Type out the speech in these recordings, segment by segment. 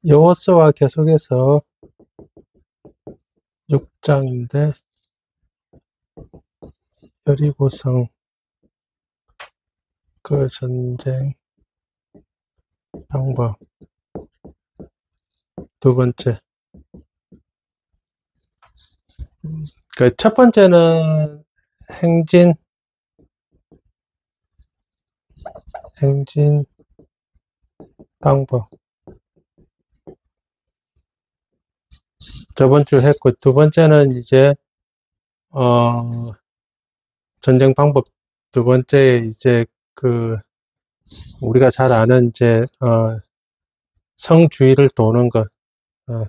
요소와 계속해서 6장인데 여리고성 그 전쟁 방법 두 번째. 그 첫 번째는 행진 방법. 저번 주 했고, 두 번째는 이제, 전쟁 방법 두 번째, 이제 우리가 잘 아는 이제, 성 주위를 도는 것. 어,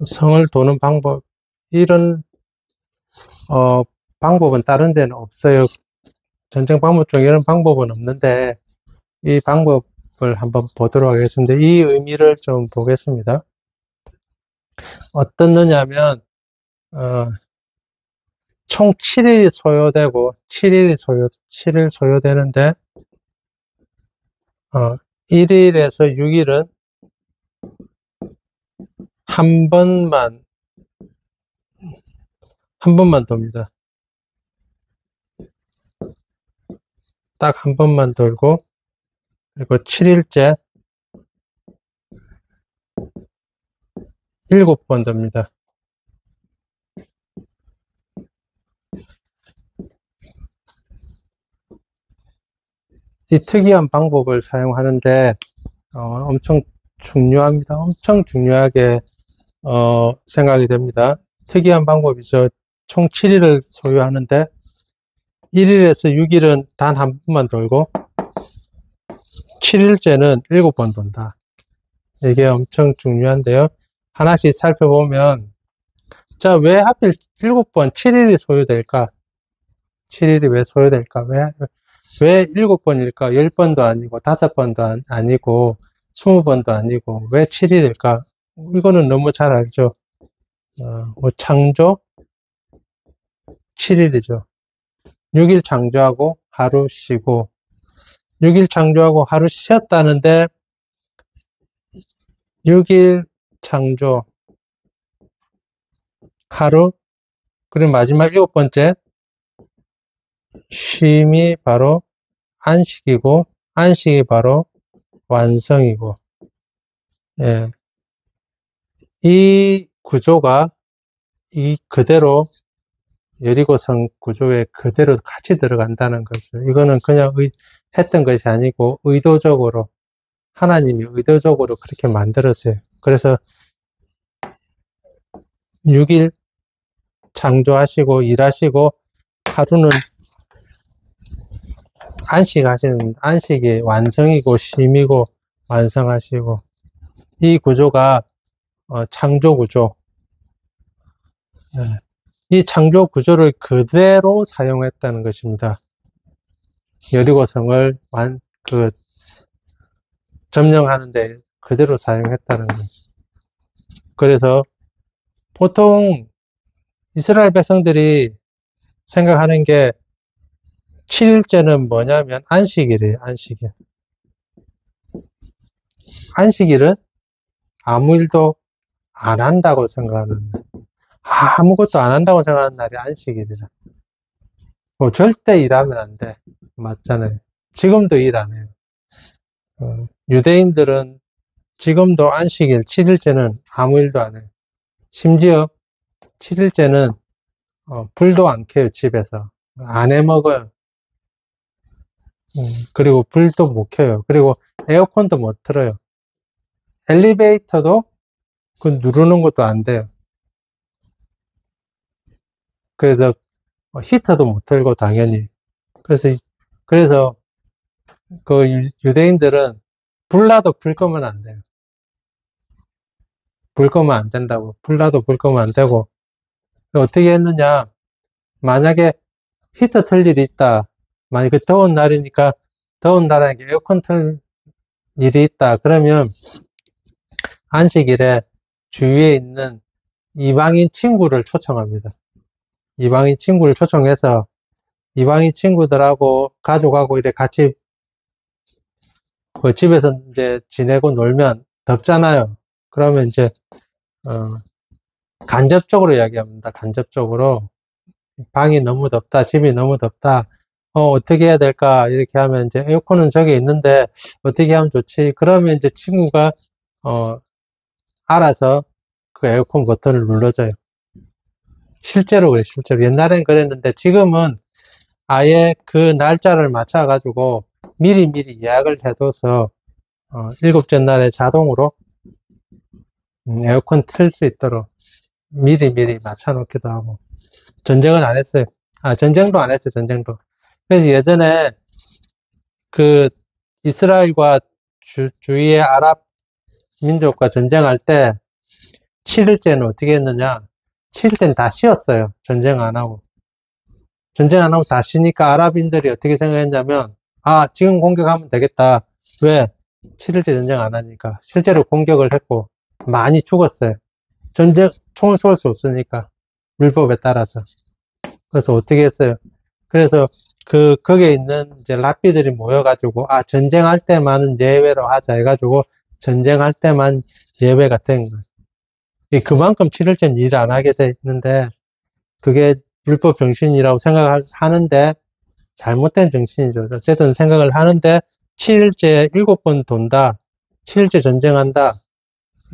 성을 도는 방법. 이런, 방법은 다른 데는 없어요. 전쟁 방법 중에 이런 방법은 없는데, 이 방법을 한번 보도록 하겠습니다. 이 의미를 좀 보겠습니다. 어떻느냐면, 총 7일이 소요되고, 7일 소요되는데, 1일에서 6일은 한 번만 돕니다. 딱 한 번만 돌고, 그리고 7일째 7번 돕니다. 이 특이한 방법을 사용하는데, 엄청 중요합니다. 엄청 중요하게, 생각이 됩니다. 특이한 방법이죠. 총 7일을 소유하는데, 1일에서 6일은 단 한 번만 돌고, 7일째는 7번 돈다. 이게 엄청 중요한데요. 하나씩 살펴보면, 자, 왜 하필 7번, 7일이 소요될까? 7일이 왜 소요될까? 왜 7번일까? 10번도 아니고, 5번도 아니고, 20번도 아니고, 왜 7일일까? 이거는 너무 잘 알죠. 창조? 7일이죠. 6일 창조하고, 하루 쉬고, 6일 창조하고, 하루 쉬었다는데, 6일 창조, 하루, 그리고 마지막 7번째, 쉼이 바로 안식이고, 안식이 바로 완성이고, 예. 이 구조가 그대로 여리고성 구조에 그대로 같이 들어간다는 거죠. 이거는 그냥 했던 것이 아니고 의도적으로, 하나님이 의도적으로 그렇게 만들었어요. 그래서 6일 창조하시고 일하시고 하루는 안식이 완성이고 쉼이고 완성하시고, 이 구조가 창조 구조. 이 창조 구조를 그대로 사용했다는 것입니다. 여리고성을 점령하는데 그대로 사용했다는 거죠. 그래서 보통 이스라엘 백성들이 생각하는 게 7일째는 뭐냐면 안식일이에요. 안식일은 아무 일도 안 한다고 생각하는, 아무것도 안 한다고 생각하는 날이 안식일이라. 뭐 절대 일하면 안 돼. 맞잖아요. 지금도 일 안 해요. 유대인들은 지금도 안식일 7일째는 아무 일도 안 해요. 심지어 7일째는 불도 안 켜요. 집에서 안 해 먹어요. 그리고 불도 못 켜요. 그리고 에어컨도 못 틀어요. 엘리베이터도 누르는 것도 안 돼요. 그래서 히터도 못 틀고 당연히. 그래서 그 유대인들은 불나도 불 끄면 안 돼요. 불 끄면 안 된다고. 불나도 불 끄면 안 되고. 어떻게 했느냐? 만약에 히터 틀 일이 있다. 만약에 더운 날이니까 더운 날에 에어컨 틀 일이 있다. 그러면 안식일에 주위에 있는 이방인 친구를 초청합니다. 이방인 친구를 초청해서 이방인 친구들하고 가족하고 이렇게 같이 그 집에서 이제 지내고 놀면 덥잖아요. 그러면 이제 어, 간접적으로 이야기합니다. 간접적으로 방이 너무 덥다, 집이 너무 덥다. 어떻게 해야 될까? 이렇게 하면 이제 에어컨은 저기 있는데 어떻게 하면 좋지? 그러면 이제 친구가 어, 알아서 그 에어컨 버튼을 눌러줘요. 실제로 그래, 실제로. 옛날엔 그랬는데 지금은 아예 그 날짜를 맞춰가지고 미리 예약을 해둬서 일곱째 날에 자동으로 에어컨 틀 수 있도록 미리 맞춰놓기도 하고. 전쟁은 안 했어요. 아, 전쟁도 안 했어요, 전쟁도. 그래서 예전에 그 이스라엘과 주위의 아랍 민족과 전쟁할 때 7일째는 어떻게 했느냐? 7일째는 다 쉬었어요. 전쟁 안 하고. 전쟁 안 하고 다 쉬니까 아랍인들이 어떻게 생각했냐면, 아, 지금 공격하면 되겠다. 왜? 7일째 전쟁 안 하니까. 실제로 공격을 했고, 많이 죽었어요. 전쟁, 총을 쏠 수 없으니까. 율법에 따라서. 그래서 어떻게 했어요? 그래서 거기에 있는 이제 랍비들이 모여가지고, 아, 전쟁할 때만은 예외로 하자 해가지고, 전쟁할 때만 예외가 된 거예요. 그만큼 7일째는 일 안 하게 돼 있는데, 그게 율법 정신이라고 생각하는데, 잘못된 정신이죠. 어쨌든 생각을 하는데, 7일째 7번 돈다, 7일째 전쟁한다,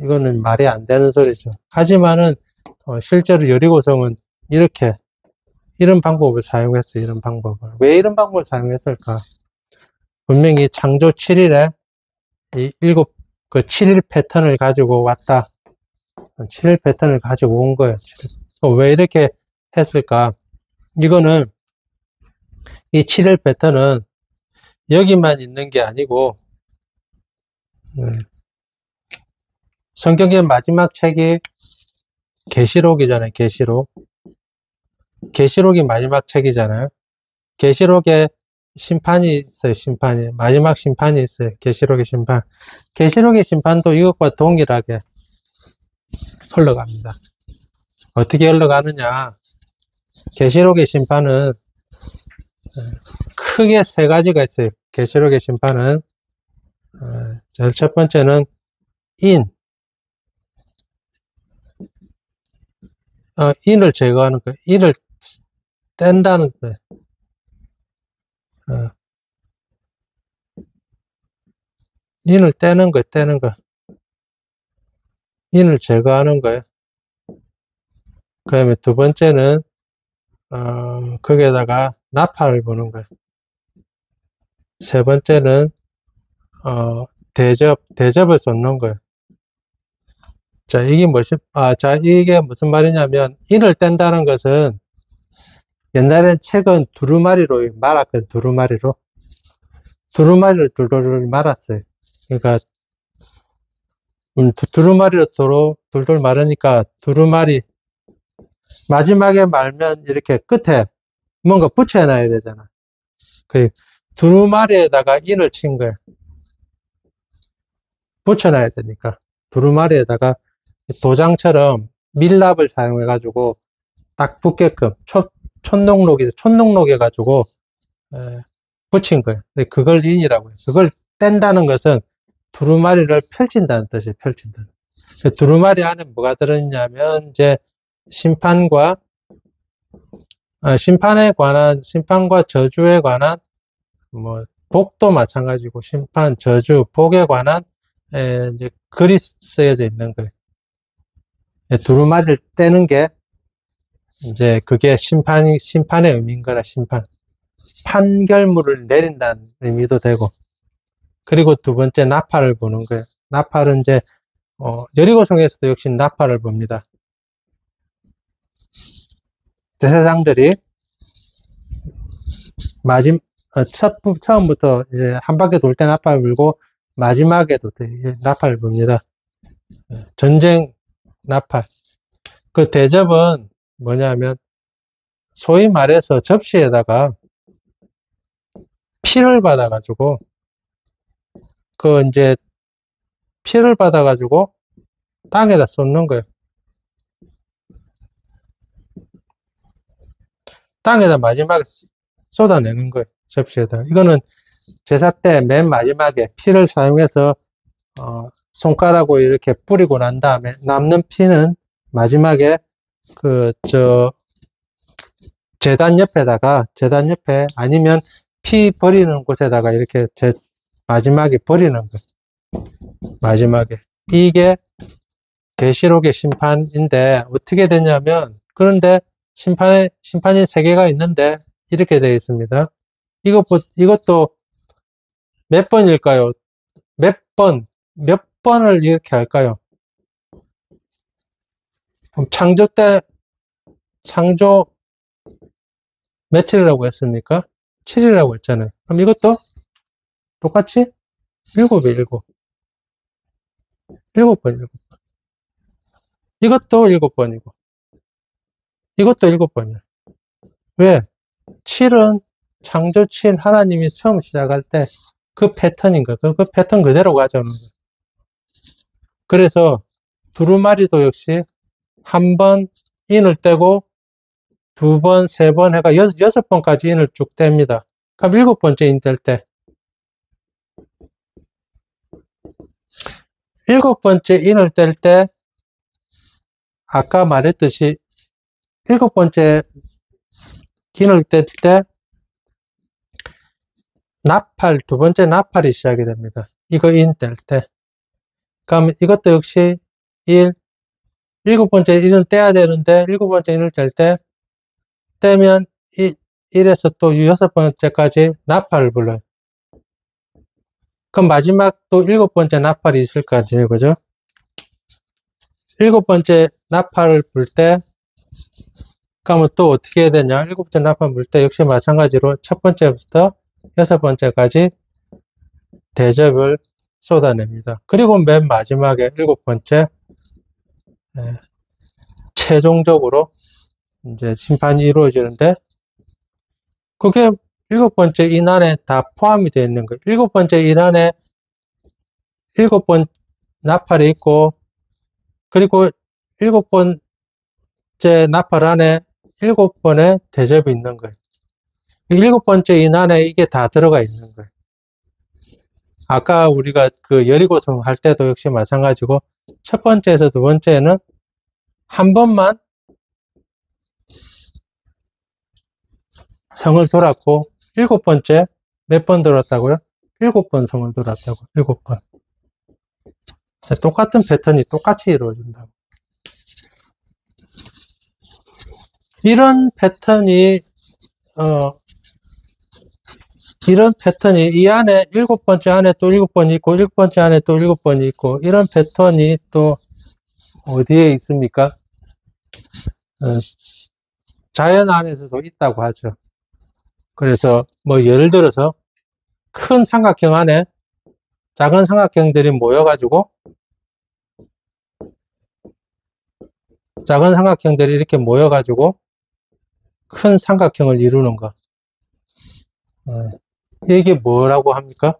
이거는 말이 안 되는 소리죠. 하지만은, 실제로 여리고성은 이런 방법을 사용했어요. 이런 방법을. 왜 이런 방법을 사용했을까? 분명히 창조 7일에 그 7일 패턴을 가지고 왔다. 7일 패턴을 가지고 온 거예요. 왜 이렇게 했을까? 이거는, 이 7일 패턴은 여기만 있는 게 아니고, 성경의 마지막 책이 계시록이잖아요. 계시록이 마지막 책이잖아요. 계시록에 심판이 있어요. 심판이. 마지막 심판이 있어요. 계시록의 심판. 계시록의 심판도 이것과 동일하게 흘러갑니다. 어떻게 흘러가느냐? 계시록의 심판은 크게 세 가지가 있어요. 계시록의 심판은 제일 첫 번째는 인을 제거하는 거예요. 인을 뗀다는 거예요. 인을 떼는 거예요. 떼는 거. 인을 제거하는 거예요. 그 다음에 두 번째는 거기에다가 나팔을 부는 거예요. 세 번째는 대접을 쏟는 거예요. 자, 이게 무슨 말이냐면, 인을 뗀다는 것은, 옛날엔 책은 두루마리로 말았거든, 두루마리로. 두루마리를 돌돌 말았어요. 그러니까, 두루마리로 돌돌 말으니까, 마지막에 말면 이렇게 끝에 뭔가 붙여놔야 되잖아. 그, 두루마리에다가 인을 친 거예요. 붙여놔야 되니까. 두루마리에다가 도장처럼 밀랍을 사용해가지고 딱 붙게끔 촌농록 해가지고 붙인 거예요. 그걸 인이라고 해요. 그걸 뗀다는 것은 두루마리를 펼친다는 뜻이에요. 펼친다. 두루마리 안에 뭐가 들어있냐면 이제 심판과 심판과 저주에 관한 뭐 복도 마찬가지고 심판, 저주, 복에 관한 이제 글이 쓰여져 있는 거예요. 두루마리를 떼는 게 이제 그게 심판의 의미인 거라, 심판. 판결문을 내린다는 의미도 되고. 그리고 두 번째 나팔을 부는 거예요. 나팔은 이제, 여리고성에서도 역시 나팔을 붑니다. 제사장들이 처음부터 이제 한 바퀴 돌 때 나팔을 불고, 마지막에도 나팔을 붑니다. 전쟁 나팔. 그 대접은 뭐냐면, 소위 말해서 접시에다가 피를 받아가지고, 이제 피를 받아가지고 땅에다 쏟는 거예요. 땅에다 마지막에 쏟아내는 거예요. 접시에다. 이거는 제사 때 맨 마지막에 피를 사용해서 손가락으로 이렇게 뿌리고 난 다음에 남는 피는 마지막에 재단 옆에 아니면 피 버리는 곳에다가 이렇게 마지막에 버리는 거예요. 마지막에. 이게 계시록의 심판인데 어떻게 되냐면, 그런데 심판이 세 개가 있는데 이렇게 되어 있습니다. 이것도 몇 번일까요? 몇 번을 이렇게 할까요? 그럼 창조 며칠이라고 했습니까? 7이라고 했잖아요. 그럼 이것도 똑같이 7에 7. 7번. 이것도 7번이고, 이것도 7번이야. 왜? 7은 창조 7, 하나님이 처음 시작할 때 그 패턴인 거야. 그 패턴 그대로 가져오는 거야. 그래서 두루마리도 역시 한 번 인을 떼고 두 번, 세 번 해가 6번까지 인을 쭉 뗍니다. 그럼 7번째 인 뗄 때 7번째 인을 뗄 때 아까 말했듯이 7번째 인을 뗄 때 두 번째 나팔이 시작이 됩니다. 이거 인 뗄 때. 그럼 이것도 역시 7번째 인을 떼야 되는데 7번째 인을 뗄 때 떼면 1에서 또 6번째까지 나팔을 불러요. 그럼 마지막 또 7번째 나팔이 있을 거 아니에요. 그죠? 7번째 나팔을 불 때, 그러면 또 어떻게 해야 되냐? 7번째 나팔 불 때 역시 마찬가지로 첫 번째부터 6번째까지 대접을 쏟아냅니다. 그리고 맨 마지막에 7번째, 최종적으로 이제 심판이 이루어지는데, 그게 7번째 인 안에 다 포함이 되어 있는 거예요. 7번째 인 안에 7번 나팔이 있고, 그리고 7번째 나팔 안에 7번의 대접이 있는 거예요. 7번째 인 안에 이게 다 들어가 있는 거예요. 아까 우리가 그 여리고성 할 때도 역시 마찬가지고, 첫 번째에서 두 번째는 한 번만 성을 돌았고, 7번째 몇 번 돌았다고요? 7번 성을 돌았다고. 7번. 똑같은 패턴이 똑같이 이루어진다고. 이런 패턴이 이 안에 7번째 안에 또 7번이 있고, 7번째 안에 또 7번이 있고, 이런 패턴이 또 어디에 있습니까? 자연 안에서도 있다고 하죠. 그래서 뭐 예를 들어서 큰 삼각형 안에 작은 삼각형들이 모여가지고, 작은 삼각형들이 이렇게 모여가지고 큰 삼각형을 이루는 거. 이게 뭐라고 합니까?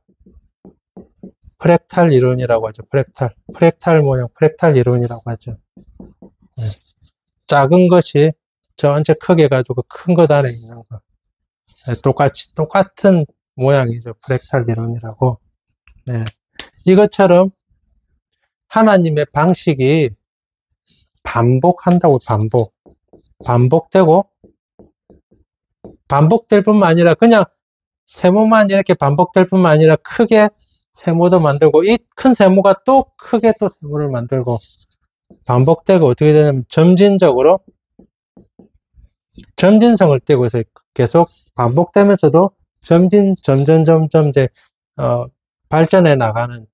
프랙탈 이론이라고 하죠. 프랙탈 모형, 프랙탈 이론이라고 하죠. 작은 것이 전체 크게 가지고 큰 것 안에 있는 거. 똑같은 모양이죠. 프랙탈 이론이라고. 네. 이것처럼 하나님의 방식이 반복한다고. 반복될 뿐만 아니라 그냥 세모만 이렇게 반복될 뿐만 아니라 크게 세모도 만들고, 이 큰 세모가 또 크게 또 세모를 만들고, 반복되고, 어떻게 되냐면 점진성을 띠고 있어요. 계속 반복되면서도 점점 이제 발전해 나가는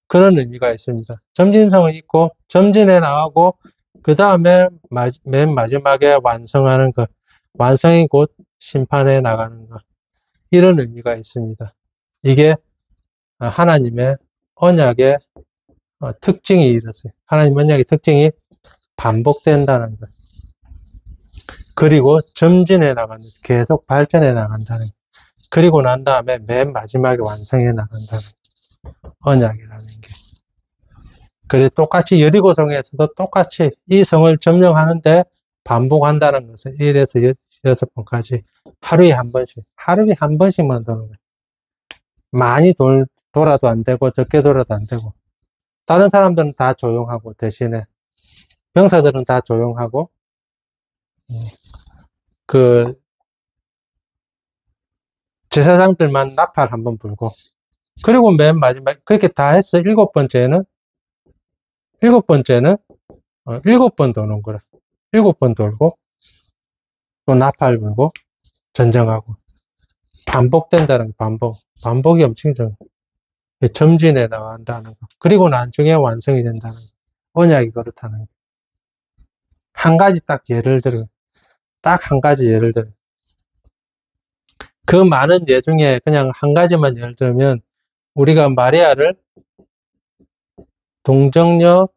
그런 의미가 있습니다. 점진성은 있고, 점진해 나가고, 그 다음에 맨 마지막에 완성하는 것, 완성이 곧 심판해 나가는 것, 이런 의미가 있습니다. 이게 하나님의 언약의 특징이 이렇습니다. 하나님 언약의 특징이 반복된다는 것, 그리고 점진해 나가는, 계속 발전해 나간다는 것, 그리고 난 다음에 맨 마지막에 완성해 나간다는 언약이라는 게. 그래서 똑같이 여리고성에서도 똑같이 이 성을 점령하는데 반복한다는 것은 1에서 6번까지 하루에 한 번씩만 도는 거예요. 많이 돌아도 안 되고, 적게 돌아도 안 되고. 다른 사람들은 다 조용하고, 대신에 병사들은 다 조용하고, 그 제사장들만 나팔 한번 불고, 그리고 맨 마지막 그렇게 다 해서 일곱 번째는 7번 도는 거라. 7번 돌고 또 나팔 불고 전쟁하고 반복된다는 거, 반복이 엄청 점진해 나간다는 거. 그리고 나중에 완성이 된다는 거. 언약이 그렇다는 거. 한 가지 딱 예를 들어. 딱 한 가지 예를 들어. 그 많은 예 중에 그냥 한 가지만 예를 들면, 우리가 마리아를 동정녀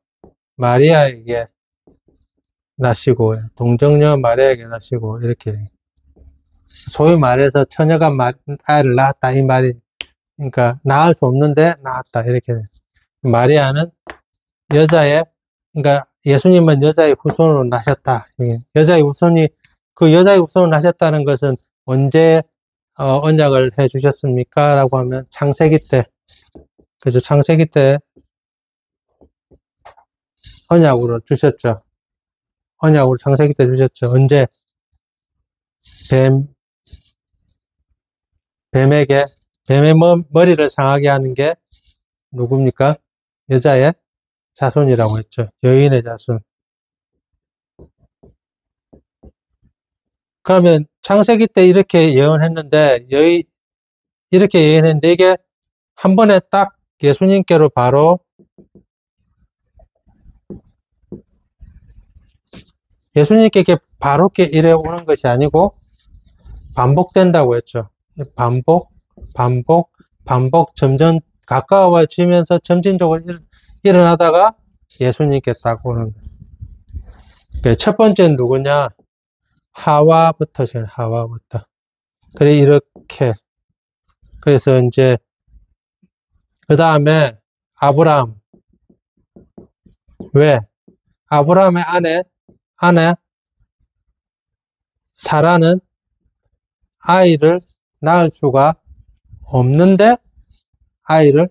마리아에게 낳으시고, 이렇게. 소위 말해서 처녀가 아이를 낳았다, 이 말이. 그러니까, 낳을 수 없는데 낳았다, 이렇게. 마리아는 그러니까 예수님은 여자의 후손으로 나셨다. 그 여자의 후손으로 나셨다는 것은 언제 언약을 해 주셨습니까? 라고 하면 창세기 때, 그죠? 창세기 때 언약으로 주셨죠. 언약으로 창세기 때 주셨죠. 언제? 뱀의 머리를 상하게 하는 게 누굽니까? 여자의 자손이라고 했죠. 여인의 자손. 그러면 창세기 때 이렇게 예언했는데, 이게 한 번에 딱 예수님께로 바로 예수님께 바로 이래 오는 것이 아니고 반복된다고 했죠. 반복, 점점 가까워지면서 점진적으로 일어나다가 예수님께 딱 오는 거예요. 첫 번째는 누구냐? 하와부터. 그래, 이렇게. 그래서 이제, 그 다음에 아브라함. 왜? 아브라함의 아내, 사라는 아이를 낳을 수가 없는데 아이를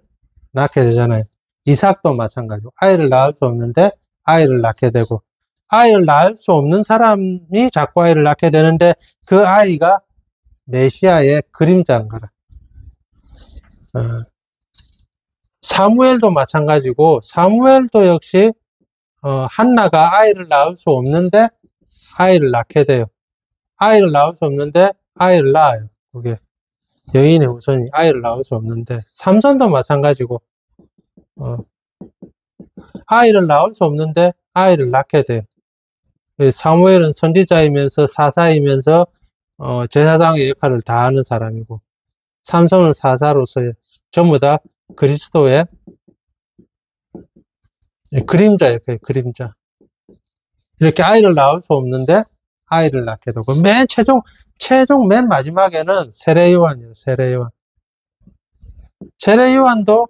낳게 되잖아요. 이삭도 마찬가지고, 아이를 낳을 수 없는데 아이를 낳게 되고, 아이를 낳을 수 없는 사람이 자꾸 아이를 낳게 되는데, 그 아이가 메시아의 그림자인 거라. 사무엘도 마찬가지고, 사무엘도 역시 한나가 아이를 낳을 수 없는데 아이를 낳게 돼요. 아이를 낳을 수 없는데 아이를 낳아요. 그게 여인의 후손이 아이를 낳을 수 없는데, 삼손도 마찬가지고 아이를 낳을 수 없는데 아이를 낳게 돼요. 사무엘은 선지자이면서 사사이면서 제사장의 역할을 다 하는 사람이고, 삼손은 사사로서 전부 다 그리스도의 그림자예요. 그림자. 이렇게 아이를 낳을 수 없는데 아이를 낳게 되고, 최종 맨 마지막에는 세례요한이에요. 세례요한도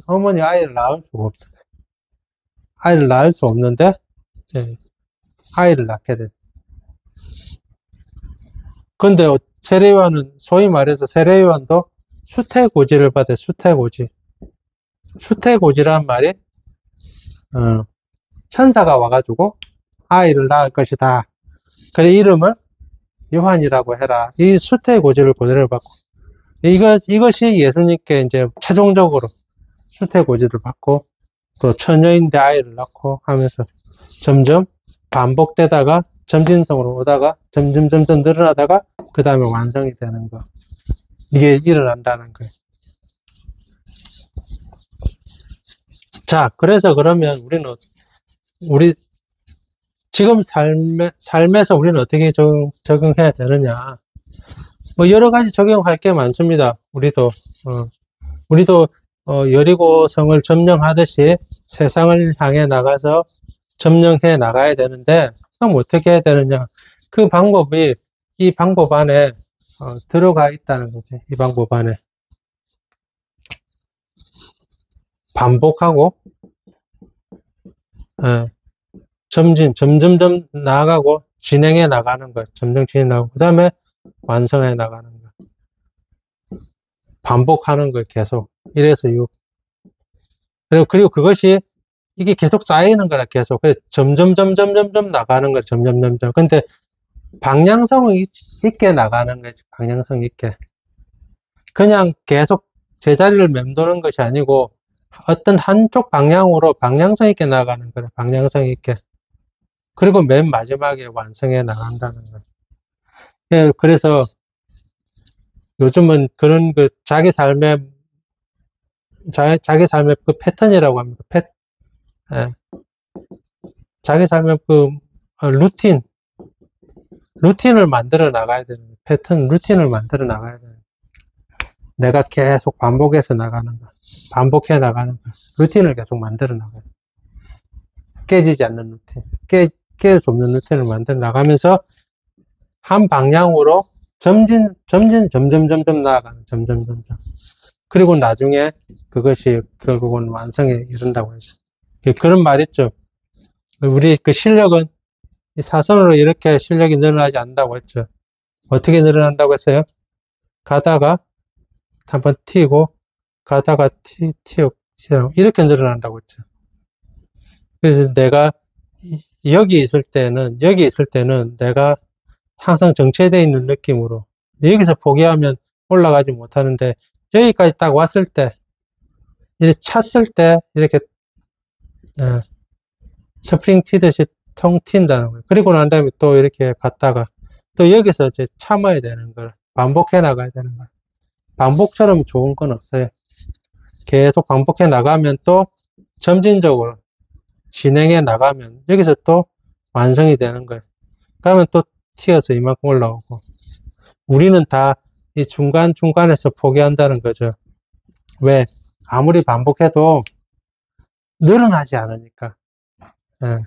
어머니 아이를 낳을 수가 없었어요. 아이를 낳을 수 없는데 아이를 낳게 돼. 근데 세례요한은, 소위 말해서 세례요한도 수태고지를 받아요. 수태고지란 말이 천사가 와가지고 아이를 낳을 것이다. 그래, 이름을 요한이라고 해라. 이 수태고지를 그대로 받고, 이것이 예수님께 이제 최종적으로 수태고지를 받고, 또 처녀인데 아이를 낳고 하면서 점점 반복되다가 점진성으로 오다가 점점 늘어나다가 그 다음에 완성이 되는 거. 이게 일어난다는 거예요. 자, 그래서 그러면 우리 지금 삶에서 우리는 어떻게 적응해야 되느냐. 뭐 여러 가지 적용할 게 많습니다. 우리도 여리고성을 점령하듯이 세상을 향해 나가서 점령해 나가야 되는데, 그럼 어떻게 해야 되느냐. 이 방법 안에 들어가 있다는 거지. 이 방법 안에 반복하고 점점점 나아가고, 진행해 나가는 거, 점점 진행해 나가고, 그 다음에 완성해 나가는 거. 반복하는 걸 계속. 1에서 6. 그리고 그것이, 이게 계속 쌓이는 거라, 계속. 그래서 점점 나가는 거야, 점점점점. 근데 방향성은 있게 나가는 거지, 방향성 있게. 그냥 계속 제자리를 맴도는 것이 아니고, 어떤 한쪽 방향으로 방향성 있게 나가는 거야, 방향성 있게. 그리고 맨 마지막에 완성해 나간다는 거야. 예, 그래서 요즘은 그런 자기 삶의 그 패턴이라고 합니다. 예. 자기 삶의 루틴을 만들어 나가야 되는 거예요. 루틴을 만들어 나가야 돼요. 내가 계속 반복해서 나가는 거, 반복해 나가는 거, 루틴을 계속 만들어 나가요. 깨지지 않는 루틴, 깨질 수 없는 루틴을 만들어 나가면서 한 방향으로 점점 나아가는, 점점. 그리고 나중에 그것이 결국은 완성에 이른다고 하죠. 그런 말 있죠. 우리 그 실력은 이 사선으로 이렇게 실력이 늘어나지 않는다고 했죠. 어떻게 늘어난다고 했어요? 가다가 한번 튀고, 가다가 튀고, 이렇게 늘어난다고 했죠. 그래서 내가 여기 있을 때는 내가 항상 정체되어 있는 느낌으로, 여기서 포기하면 올라가지 못하는데, 여기까지 딱 왔을 때, 이렇게 찼을 때, 이렇게, 스프링 튀듯이 통 튄다는 거예요. 그리고 난 다음에 또 이렇게 갔다가, 또 여기서 이제 참아야 되는 걸, 반복해 나가야 되는 거예요. 반복처럼 좋은 건 없어요. 계속 반복해 나가면 또 점진적으로 진행해 나가면 여기서 또 완성이 되는 거예요. 그러면 또 튀어서 이만큼 올라오고. 우리는 다 이 중간에서 포기한다는 거죠. 왜? 아무리 반복해도 늘어나지 않으니까. 예.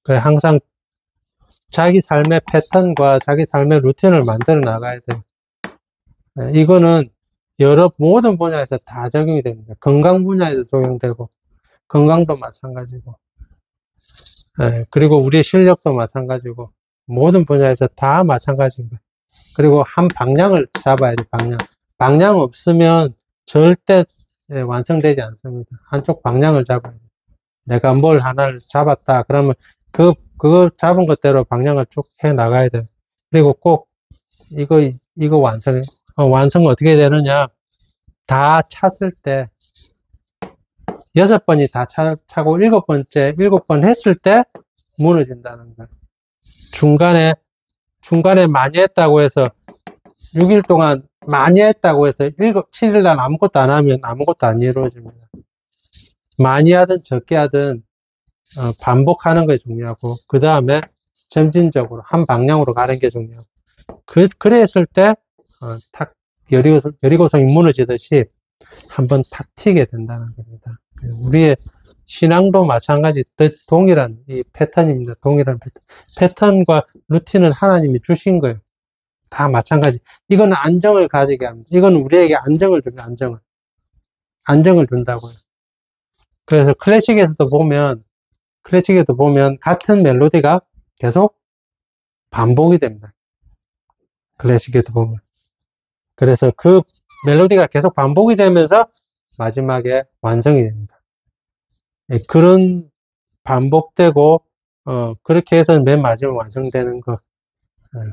그래, 항상 자기 삶의 패턴과 자기 삶의 루틴을 만들어 나가야 돼요. 예. 이거는 모든 분야에서 다 적용이 됩니다. 건강 분야에도 적용되고, 건강도 마찬가지고, 예. 그리고 우리의 실력도 마찬가지고, 모든 분야에서 다 마찬가지인 거예요. 그리고 한 방향을 잡아야 돼, 방향. 방향 없으면 절대 완성되지 않습니다. 한쪽 방향을 잡아야 돼. 내가 뭘 하나를 잡았다. 그러면 그거 잡은 것대로 방향을 쭉 해 나가야 돼. 그리고 꼭 이거 완성은 어떻게 되느냐. 다 찼을 때, 6번이 다 차고 7번 했을 때 무너진다는 거야. 중간에 많이 했다고 해서 6일 동안 많이 했다고 해서 7일 날 아무것도 안 하면 아무것도 안 이루어집니다. 많이 하든 적게 하든 반복하는 게 중요하고, 그 다음에 점진적으로 한 방향으로 가는 게 중요하고, 그랬을 때 탁 여리고성이 무너지듯이 한번 탁 튀게 된다는 겁니다. 우리의 신앙도 마찬가지, 동일한 이 패턴입니다. 동일한 패턴과 루틴은 하나님이 주신 거예요. 다 마찬가지. 이거는 안정을 가지게 합니다. 이건 우리에게 안정을 줍니다. 안정을 준다고요. 그래서 클래식에도 보면 같은 멜로디가 계속 반복이 됩니다. 클래식에도 보면. 그래서 그 멜로디가 계속 반복이 되면서 마지막에 완성이 됩니다. 그런 반복되고, 그렇게 해서 맨 마지막에 완성되는 거.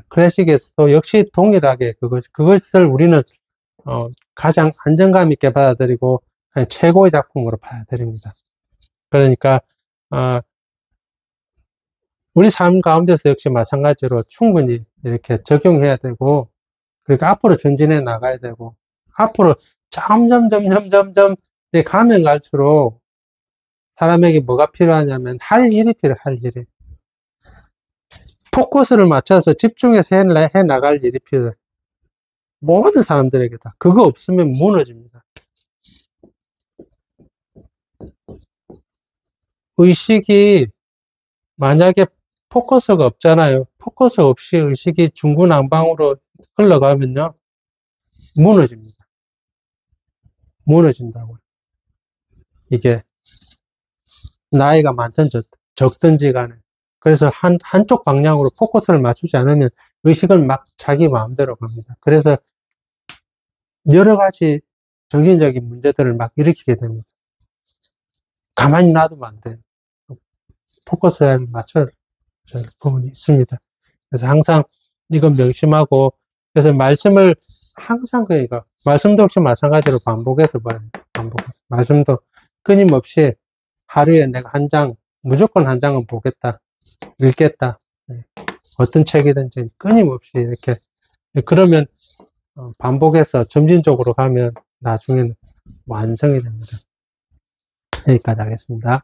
클래식에서도 역시 동일하게 그것을 우리는 가장 안정감 있게 받아들이고 최고의 작품으로 받아들입니다. 그러니까 우리 삶 가운데서 역시 마찬가지로 충분히 이렇게 적용해야 되고, 그러니까 앞으로 전진해 나가야 되고, 앞으로 점점 가면 갈수록 사람에게 뭐가 필요하냐면 할 일이 필요해. 할 일이. 포커스를 맞춰서 집중해서 해 나갈 일이 필요해. 모든 사람들에게 다. 그거 없으면 무너집니다. 의식이 만약에 포커스가 없잖아요. 포커스 없이 의식이 중구난방으로 흘러가면요, 무너진다고요. 이게 나이가 많든 적든지 간에. 그래서 한쪽 방향으로 포커스를 맞추지 않으면 의식을 막 자기 마음대로 갑니다. 그래서 여러 가지 정신적인 문제들을 막 일으키게 됩니다. 가만히 놔두면 안 돼요. 포커스에 맞춰야 될 부분이 있습니다. 그래서 항상 이건 명심하고, 그래서 말씀을 항상 그러니까, 말씀도 역시 마찬가지로 반복해서 봐요. 반복해서. 말씀도 끊임없이 하루에 내가 한 장, 무조건 한 장은 보겠다. 읽겠다. 네. 어떤 책이든지 끊임없이 이렇게. 그러면 반복해서 점진적으로 가면 나중에는 완성이 됩니다. 여기까지 하겠습니다.